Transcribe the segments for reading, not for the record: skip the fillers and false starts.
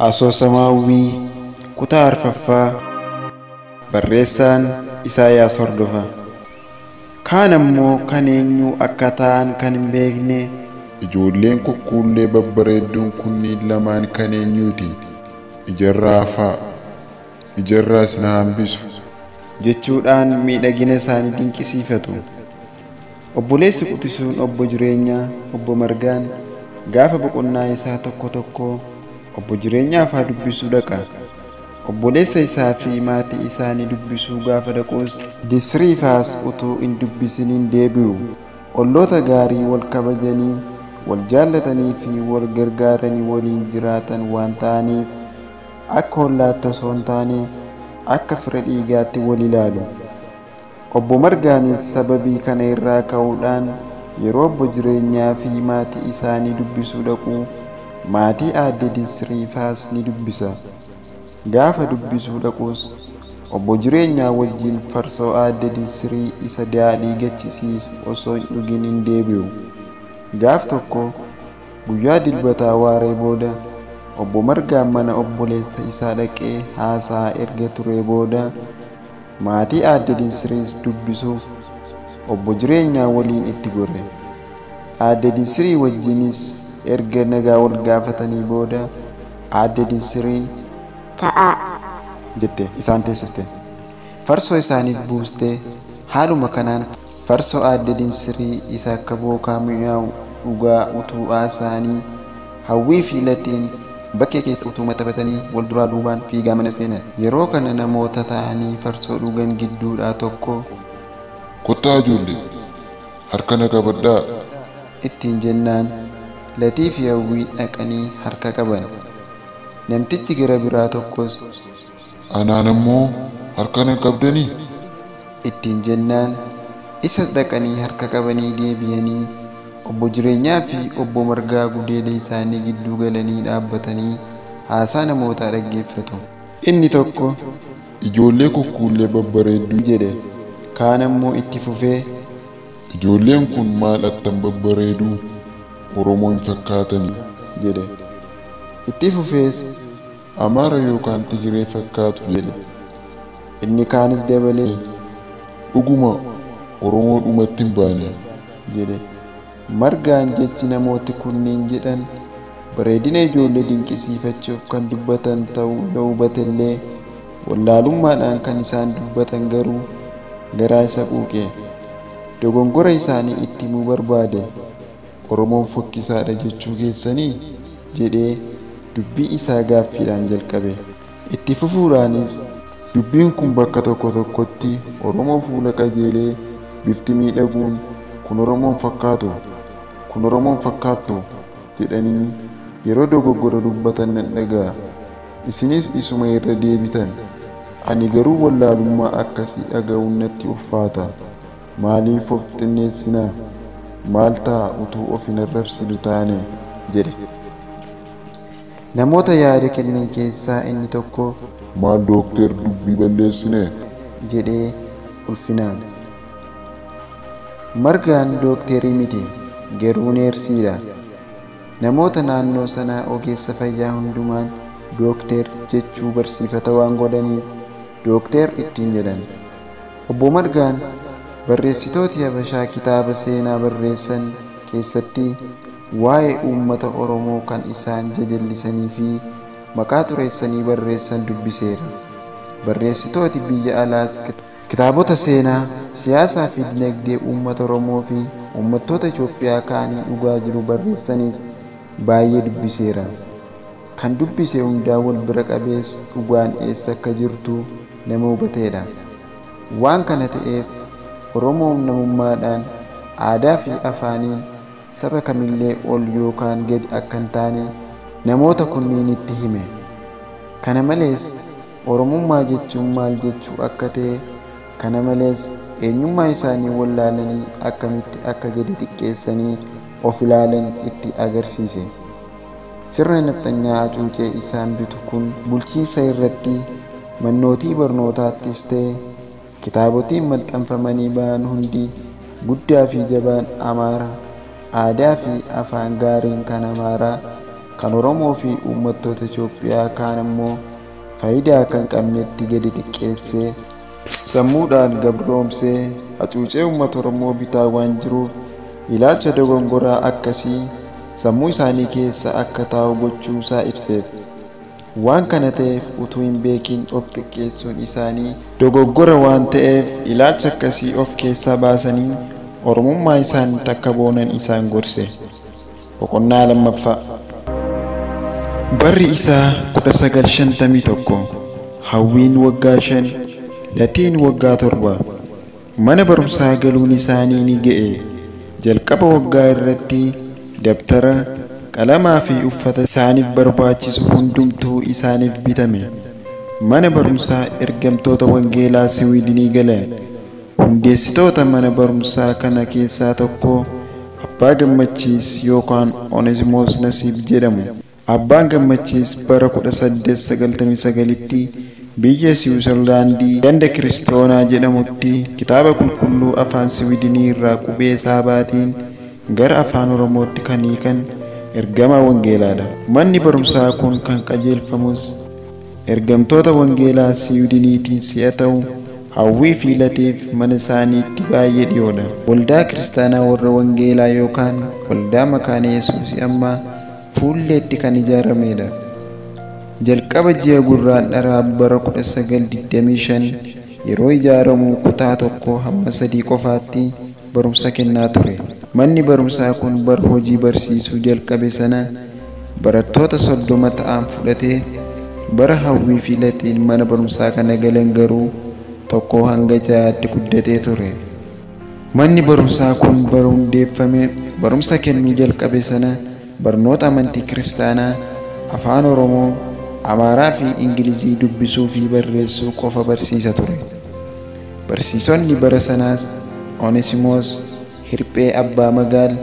Asoosamaawwii kutaa arfaffaa barreessaan Isaayaas Hordofaa. Kaan ammoo kan eenyuu akka ta'an kan hin beekne ijoolleen kukkuullee babbareedduun kunniin lamaan kan eenyuuti? Ijarraa fa'a, ijarraas na hambisu jechuudhaan miidhagina isaanii dinqisiifatu. Obboleessi quxisuun obbo Jireenyaa obbo Margaan gaafa boqonnaa isaa tokko tokko obbo Jireenyaa fa'aa dubbisuu dhaqa. Obboleessa isaa fi maatii isaanii dubbisuu gaafa dhaquus disriifaas utuu hin dubbisiniin deebi'u. Olloota gaarii wal kabajanii wal jaallatanii fi wal gargaaranii waliin jiraatan waan ta'aniif akka hollaatti osoo hin taane akka fira dhiigaatti wal ilaalu. Obbo Margaanis sababii kana irraa ka'uudhaan yeroo obbo Jireenyaa fi maatii isaanii dubbisuu dhaqu maatii aadde Disriifaas ni dubbisa. Gaafa dubbisuu dhaquus obbo Jireenyaa wajjin farsoo aadde Disrii isa daadhii gachisiisu osoo hin dhugin hin deebi'u. Gaaf tokko guyyaa dilbataa waaree booda obbo Margaan mana obboleessa isaa dhaqee haasaa erga turee booda maatii aadde Disriis dubbisuuf obbo Jireenyaa waliin itti gorre. Aadde Disrii wajjinis erga nagaa wal gaafatanii booda aadde Disriin ta'aa jette isaan teessiste. Farsoo isaaniif buustee haaluma kanaan farsoo aadde Disrii isa akka bookaa mi'aawu dhugaa utuu haasaanii hawwii fi latiin bakkee keessa utuu maxxafatanii wal duraa duubaan fiigaa mana seenan. Yeroo kana namoota ta'anii farsoo dhugan gidduudhaa tokko kottaa ijoollee harka na qabadhaa ittiin jennaan latii fi hawwii dhaqanii harka qaban. Namtichi gara biraa tokkos anaan ammoo harka na qabdanii ittiin jennaan isa dhaqanii harka qabanii deebi'anii obbo Jireenyaa fi obbo Margaa gudeeda isaanii gidduu galanii dhaabbatanii haasaa namootaa dhaggeeffatu. Inni tokko ijoollee kukkuullee babbareedduu jedhe. Kaan ammoo itti fufee ijoolleen kun maal attan babbareeduu Oromoo hin fakkaatanii jedhe. Itti fufees Amaara yookaan Tigiree fakkaatu jedhe. Inni kaanis dabalee dhuguma Oromoo dhumatti hin baane jedhe. Margaan jechi namooti kunniin jedhan bareedina ijoollee dinqisiifachuuf kan dubbatan ta'uu yoo hubatellee wallaalummaadhaan kan isaan dubbatan garuu garaa isa quuqe. Dogongora isaanii itti himuu barbaade. Oromoon fokkisaadha jechuu keessanii jedhee dubbii isaa gaaffiidhaan jalqabe. Itti fufuudhaanis dubbiin kun bakka tokko tokkotti Oromoo fuula qajeelee bifti miidhaguun kun Oromoon fakkaatu kun Oromoon fakkaattu jedhanii yeroo dogoggora dubbatan nan dhaga'a. Isinis isuma irra deebitan. Ani garuu wallaalummaa akkasii dhaga'uun natti ulfaata. Maaliif of xinneessinaa? Maal ta'a utuu of hin arrabsinu taane jedhe. Namoota yaada kennan keessaa inni tokko maal dookter dubbii balleessine jedhee ulfinaan. Margaan dookterii miti garuu neersiidha. Namoota naannoo sanaa ogeessa fayyaa hundumaan dookter jechuu barsiifata waan godhaniif dookter ittiin jedhan. Obbo Margaan barreessitooti Habashaa kitaaba seenaa barreessan keessatti waa'ee uummata Oromoo kan isaan jajallisanii fi maqaa xureessanii barreessan dubbiseera. Barreessitooti biyya alaas kitaabota seenaa, siyaasaa fi dinagdee uummata Oromoo fi uummattoota Itoophiyaa kaanii dhugaa jiru barreessanis baay'ee dubbiseera. Kan dubbise hundaa wal bira qabees dhugaan eessa akka jirtu nama hubateedha. Waan kana ta'eef Oromoon namummaadhaan aadaa fi afaaniin saba kamillee ol yookaan gadi akka hin taane namoota kunniinitti hime. Kana malees Oromummaa jechuun maal jechuu akka ta'e, kana malees eenyummaa isaanii wallaalanii akkamitti akka gadi xiqqeessanii of ilaalan itti agarsiise. Sirna nafxanyaa hacuucee isaan bitu kun bulchiinsa irratti mannootii barnootaattis ta'e kitaabotiin maxxanfamanii ba'an hundi guddaa fi jabaan Amaara aadaa fi afaan gaariin kan Amaaraa kan Oromoo fi uummattoota Itoophiyaa kaan immoo faayidaa kan qabnetti gadi xiqqeessee sammuudhaan gabroomsee hacuucee uummata Oromoo bitaa waan jiruuf ilaalcha dogongoraa akkasii sammuu isaanii keessa akka taa'u gochuusaa ibseef. Waan kana ta'eef utuu hin beekin of xiqqeessuun isaanii dogoggora waan ta'eef ilaalcha akkasii of keessaa baasanii Oromummaa isaaniitti akka boonan isaan gorse. Boqonnaa lammaffaa. Barri isaa 1951. Hawwiin waggaa 5, Latiin waggaa 7. Mana barumsaa galuun isaanii ni ga'e. Jalqaba waggaa irratti dabtara, qalamaa fi uffata isaaniif barbaachisu hundumtuu isaaniif bitame. Mana barumsaa ergamtoota wangeelaa Siwiidinii galan. Hundeessitoota mana barumsaa kana keessaa tokko Abbaa Gammachiis yookaan Oneesimoos Nasiib jedhamu. Abbaan Gammachiis bara 1899tti biyya Siwiizerlaandii ganda Kiristoonaa jedhamutti kitaaba qulqulluu afaan Siwiidinii irraa qubee saabaatiin gara afaan Oromootti kan hiikan ergamaa wangeelaadha. Manni barumsaa kun kan qajeelfamus ergamtoota wangeelaa Siwiidiniitiin si'a ta'u hawwii fi lateef mana isaaniitti baay'ee dhiyoodha. Waldaa kiristaanaa warra wangeelaa yookaan waldaa makaana Yesuus ammaa fuulleetti kan ijaaramedha. Jalqaba ji'a gurraandhalaa bara 1925 yeroo ijaaramu kutaa 1 hamma 3 qofaatti barumsa kennaa ture. Manni barumsaa kun bara hojii barsiisuu jalqabe sana barattoota 30 ta'an fudhatee bara hawwii fi latiin mana barumsaa kana galan garuu 1 hanga 6tti guddatee ture. Manni barumsaa kun bara hundeeffame barumsa kennuu jalqabe sana barnoota amantii kiristaanaa, afaan Oromoo, Amaaraa fi Ingilizii dubbisuu fi barreessuu qofa barsiisa ture. Barsiisonni bara sanaas Oneesimoos Hirphee Abbaa Magaal,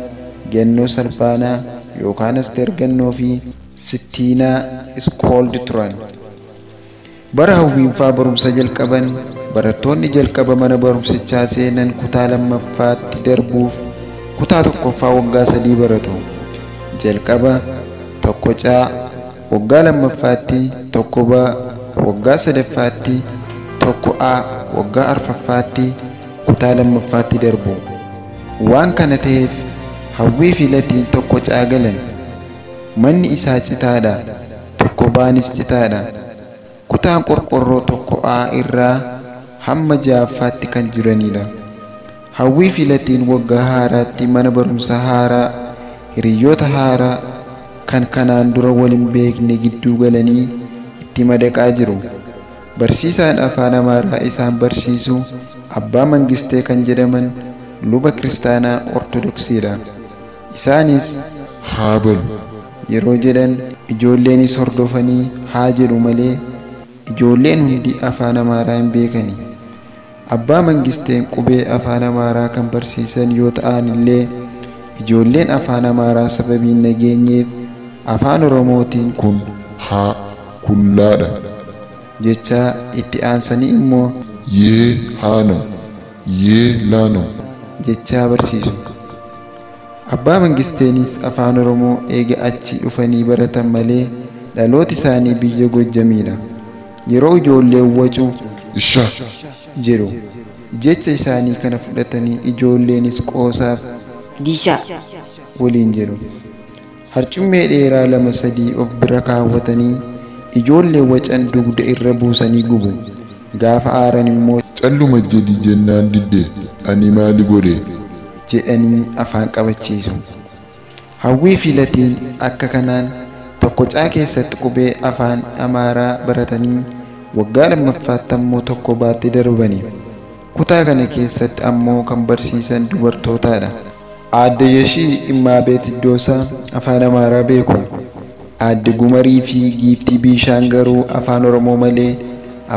Gannoo Salphaanaa yookaan Asteer Gannoo fi Sittiinaa Iskoold turan. Bara hawwiinfaa barumsa jalqaban barattoonni jalqaba mana barumsichaa seenan kutaa lammaffaatti darbuuf kutaa tokkoffaa waggaa 3 baratu. Jalqaba 1 caa, waggaa lammaffaatti 1 baa, waggaa sadaffaatti 1 a, waggaa arfaffaatti kutaa lammaffaatti darbu. Waan kana ta'eef hawwii fi latiin 1 caa galan. Manni isaa citaadha, 1 baanis citaadha. Kutaan qorqorroo 1 a irraa hamma 6ffaatti kan jiranidha. Hawwii fi latiin waggaa haaraatti mana barumsaa haaraa, hiriyoota haaraa kan kanaan dura waliin beekne gidduu galanii itti madaqaa jiru. Barsiisaan afaan Amaaraa isaan barsiisu Abbaa Mangistee kan jedhaman luba kiristaanaa Ortodoksiidha. Isaanis haa balu yeroo jedhan ijoolleenis hordofanii haa jedhu malee ijoolleen hundi afaan Amaaraa hin beekani. Abbaa Mangisteen qubee afaan Amaaraa kan barsiisan yoo ta'an illee ijoolleen afaan Amaaraa sababiin nageenyeef afaan Oromootiin kun haa kullaadha jechaa itti aansanii immoo yee haano yee laano jechaa barsiisu. Abbaa Mangisteenis afaan Oromoo eega achi dhufanii baratan malee dhalooti isaanii biyya Gojjamiidha. Yeroo ijoolleen wacu isha jedhu jecha isaanii kana fudhatanii ijoolleenis qoosaaf disha waliin jedhu. Harcummee dheeraa 2-3 of bira kaawwatanii ijoollee wacan dugda irra buusanii gubu. Gaafa aaran immoo calluma jedhi jennaan didde ani maali godhe jedhanii afaan qabachiisu. Hawwii fi latiin akka kanaan 1 caa keessatti qubee afaan Amaaraa baratanii waggaa lammaffaatti ammoo 1 baatti darbani. Kutaa kana keessatti ammoo kan barsiisan dubartootaadha. Aadde Yeshii Immaabeet Iddoosaa afaan Amaaraa beeku. Aadde Gumarii fi Giiftii Biishaan garuu afaan Oromoo malee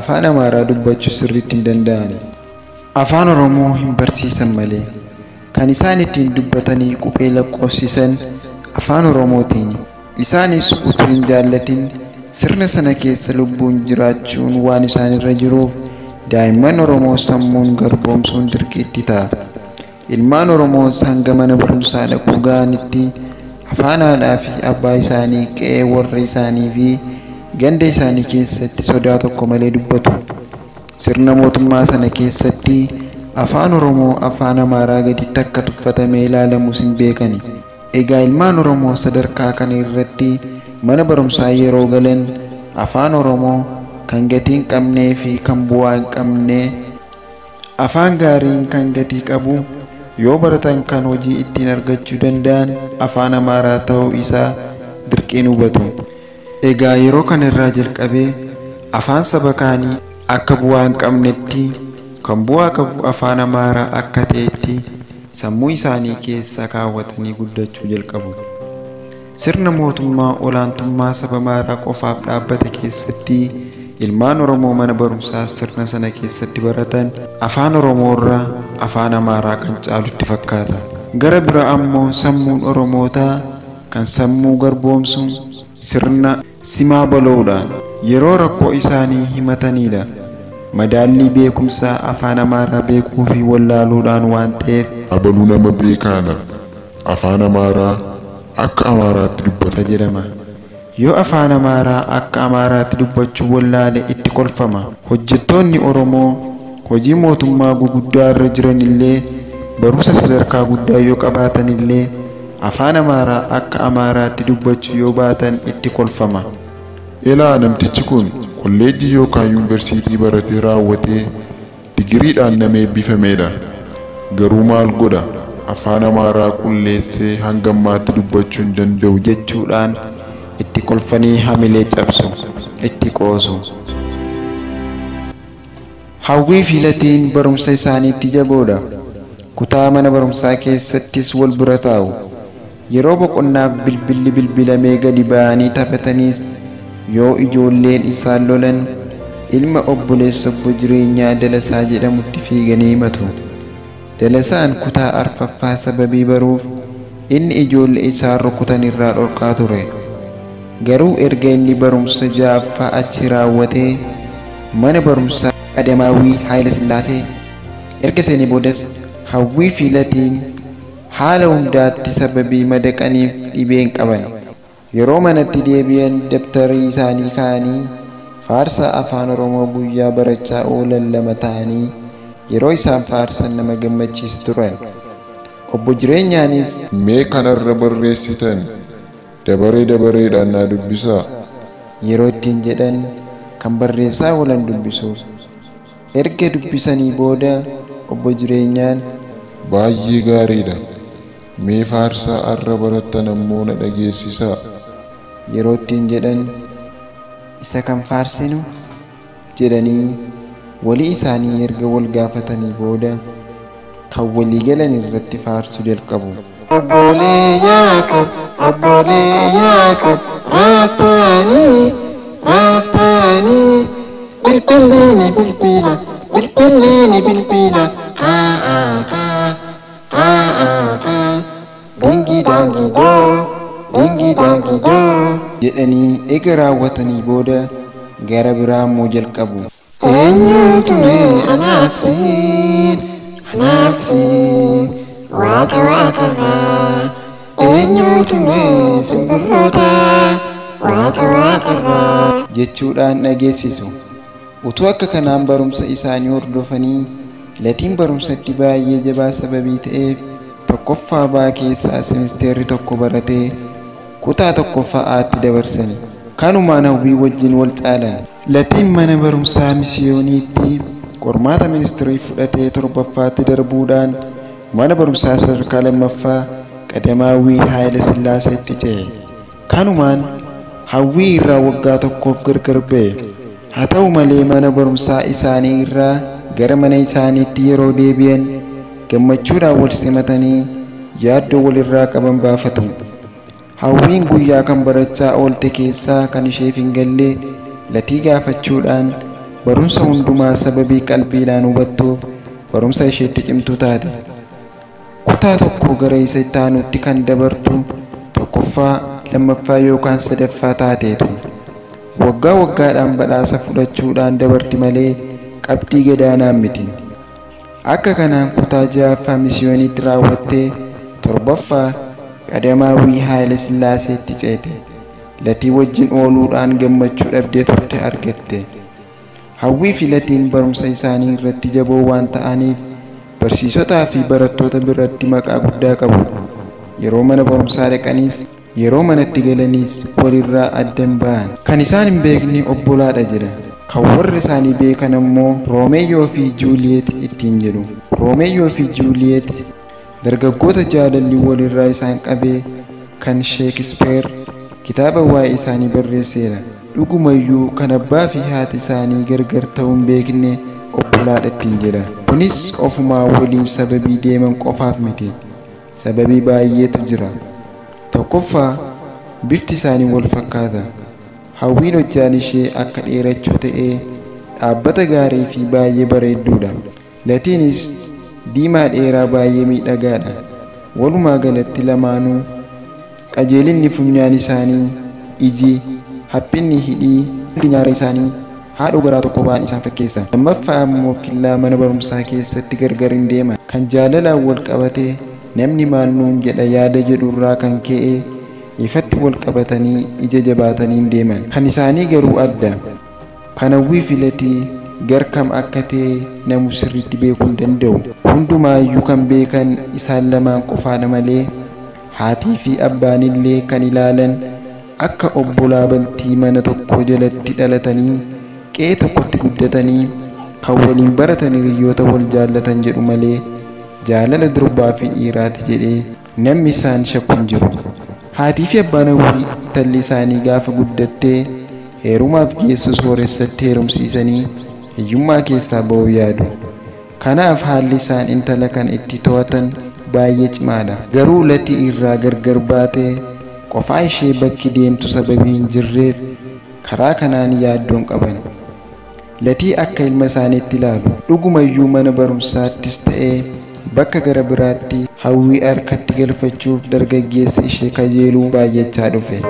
afaan Amaaraa dubbachuu sirriitti hin danda'ani. Afaan Oromoo hin barsiisan malee kan isaan ittiin dubbatanii qubee lakkoofsisan afaan Oromootiin. Isaanis utuu hin jaallatin sirna sana keessa lubbuun jiraachuun waan isaan irra jiruuf daa'imman Oromoo sammuun garboomsuun dirqiitti ta'a. Ilmaan Oromoo hanga mana barumsaa dhaquu ga'anitti afaan haadhaa fi abbaa isaanii, qe'ee warra isaanii fi ganda isaanii keessatti sodaa tokko malee dubbatu. Sirna mootummaa sana keessatti afaan Oromoo afaan Amaaraa gaditti akka tuffatamee ilaalamus hin beekani. Egaa ilmaan Oromoo sadarkaa kana irratti mana barumsaa yeroo galan afaan Oromoo kan gatii hin qabnee fi kan bu'aa hin qabne, afaan gaariin kan gatii qabu, yoo baratan kan hojii ittiin argachuu danda'an afaan Amaaraa ta'uu isaa dirqiin hubatu. Egaa yeroo kana irraa jalqabee afaan saba kaanii akka bu'aa hin qabnetti, kan bu'aa qabu afaan Amaaraa akka ta'etti sammuu isaanii keessa kaawwatanii guddachuu jalqabu. Sirna mootummaa olaantummaa saba Amaaraa qofaaf dhaabbate keessatti ilmaan Oromoo mana barumsaa sirna sana keessatti baratan afaan Oromoo irraa afaan Amaaraa kan caalutti fakkaata. Gara bira ammoo sammuun Oromootaa kan sammuu garboomsu sirna simaa bala'uudhaan yeroo rakkoo isaanii himatanidha. Madaallii beekumsaa afaan Amaaraa beekuu fi wallaaluudhaan waan ta'eef abaluu nama beekaadha, afaan Amaaraa akka Amaaraatti dubbata jedhama. Yoo afaan Amaaraa akka Amaaraatti dubbachuu wallaale itti kolfama. Hojjettoonni Oromoo hojii mootummaa guguddaa irra jiran illee barumsa sadarkaa guddaa yoo qabaatan illee afaan Amaaraa akka Amaaraatti dubbachuu yoo baatan itti kolfama. Ilaa namtichi kun kolleejjii yookaan yuunivarsiitii baratee raawwatee digiriidhaan nama eebbifamedha. Garuu maal godha? Afaan Amaaraa qulleessee hanga ammaatti dubbachuu hin danda'u jechuudhaan itti kolfanii hamilee cabsu, itti qoosu. Hawwii fi latiin barumsa isaaniitti jaboodha. Kutaa mana barumsaa keessattis wal bira taa'u. Yeroo boqonnaaf bilbilli bilbilamee gadi ba'anii taphataniis yoo ijoolleen isaan lolan ilma obboleessa obbo jireenyaa Dalasaa jedhamutti fiiganii himatu. Dalasaan kutaa arfaffaa sababii baruuf inni ijoollee isaan rukutan irraa dhorkaa ture. Garuu erga inni barumsa ja'affaa achi raawwatee mana barumsaa Qadamaawwii Haayile Sillaasee erga seenee boodas hawwii fi latiin haala hundaatti sababii madaqaniif dhibeen qaban. Yeroo manatti deebi'an dabtarii isaanii kaanii faarsa afaan Oromoo guyyaa barachaa oolan lama ta'anii yeroo isaan faarsan nama gammachiisu turan. Obbo Jireenyaanis mee kanarra barreessitan dabaree dabareedhaan naa dubbisaa yeroo ittiin jedhan kan barreessaa oolan dubbisuuf. Erga dubbisanii booda Obbo Jireenyaan baay'ee gaariidha, mee faarsaa arra barattan ammoo na dhageessisaa yeroo ittiin jedhan isa kan faarsinu jedhanii walii isaanii erga wal gaafatanii booda kan walii galan irratti faarsuu jalqabu. Obbolee Yaaqoob, raaftanii, bilbileeni bilbila, dingi doo jedhanii eega raawwatanii booda gara biraa immoo jalqabu. Eenyuutu mee anaabsiin waaqa waaqarraa, eenyuutu mee simbirroota waaqa waaqarraa jechuudhaan dhageessisu. Utuu akka kanaan barumsa isaanii hordofanii latiin barumsatti baay'ee jabaa sababii ta'eef tokkoffaa baa keessaa semisteerri tokko baratee kutaa tokkoffaatti dabarsani. Kanumaan hawwii wajjin wal caalan. Latiin mana barumsaa misiyooniitti qormaata ministirii fudhatee torbaffaatti darbuudhaan mana barumsaa sadarkaa lammaffaa Qadamaawwii Haayile Sillaaseetti ce'e. Kanumaan hawwii irraa waggaa tokkoof gargar ba'e. Haa ta'u malee mana barumsaa isaanii irraa gara mana isaaniitti yeroo deebi'an gammachuudhaan wal simatanii yaaddoo walirraa qaban baafatu. Hawwiin guyyaa kan barachaa oolte keessaa kan isheef hin galle latii gaafachuudhaan barumsa hundumaa sababii qalbiidhaan hubattuuf barumsa isheetti cimtuu taate. Kutaa tokko gara isa itti aanutti kan dabartu tokkoffaa, lammaffaa yookaan sadaffaa taateetu. Waggaa waggaadhaan badhaasa fudhachuudhaan dabarti malee qabxii gadaanaan miti. Akka kanaan kutaa ja'affaa misiyooniitti raawwattee torbaffaa qadamaawwii Haayile Sillaaseetti ceete. Latii wajjin ooluudhaan gammachuu dhabdee turte argatte. Hawwii fi Latiin barumsa isaanii irratti jaboo waan ta'aniif barsiisotaa fi barattoota biratti maqaa guddaa qabu. Yeroo mana barumsaa dhaqaniis yeroo manatti galaniis walirraa addan ba'an. Kan isaan hin beekne obbolaadha jedha. Kan warri isaanii beekan ammoo Roomeeyoo fi Juuliyeet ittiin jedhu. Roomeeyoo fi Juuliyeet dargaggoota jaalalli walirraa isaan qabee kan Sheekispeer kitaaba waa'ee isaanii barreesseedha. Dhugumayyuu kan abbaa fi haati isaanii gargar ta'uu hin beekne obbolaadha ittiin jedha. Kunis ofumaa waliin sababii deeman qofaaf miti. Sababii baay'eetu jira. Tokkoffaa bifti isaanii wal fakkaata. Hawwiin hojjaan ishee akka dheerachuu ta'ee dhaabbata gaarii fi baay'ee bareedduudha. Latiinis diimaa dheeraa baay'ee miidhagaadha. Walumaa galatti lamaanuu qajeelinni funyaan isaanii, iji, haphinni hidhii, nyaara isaanii haadha garaa tokko ba'an isaan fakkeessa. Lammaffaa ammoo killaa mana barumsaa keessatti gargar hin deeman. Kan jaalalaan wal qabatee namni maal nuun jedha yaada jedhurraa kan ka'e ifatti wal qabatanii ija jabaatanii hin deeman. Kan isaanii garuu adda. Kan Hawwii fi Latii garkam akka ta'e namu sirriitti beekuu hin danda'u. Hundumaayyuu kan beekan isaan lamaan qofaadha malee haatii fi abbaan illee kan ilaalan akka obbolaa bantii mana tokko jalatti dhalatanii qe'ee tokkotti guddatanii kan waliin baratan hiriyoota wal jaallatan jedhu malee jaalala durbaa fi dhiiraati jedhee namni isaan shakku hin jiru. Haatii fi abbaan Hawwii intalli isaanii gaafa guddattee heerumaaf geessu sooressatti heerumsiisanii hiyyummaa keessaa ba'uu yaadu. Kanaaf haalli isaan intala kan itti to'atan baay'ee cimaadha. Garuu Latii irraa gargar baatee qofaa ishee bakki deemtu sababii hin jirreef karaa kanaan yaaddoon qaban. Latii akka ilma isaaniitti ilaalu. Dhugumayyuu mana barumsaattis ta'ee bakka gara biraatti Hawwii harkatti galfachuuf dargaggeessa ishee kajeeluu baay'achaa dhufe.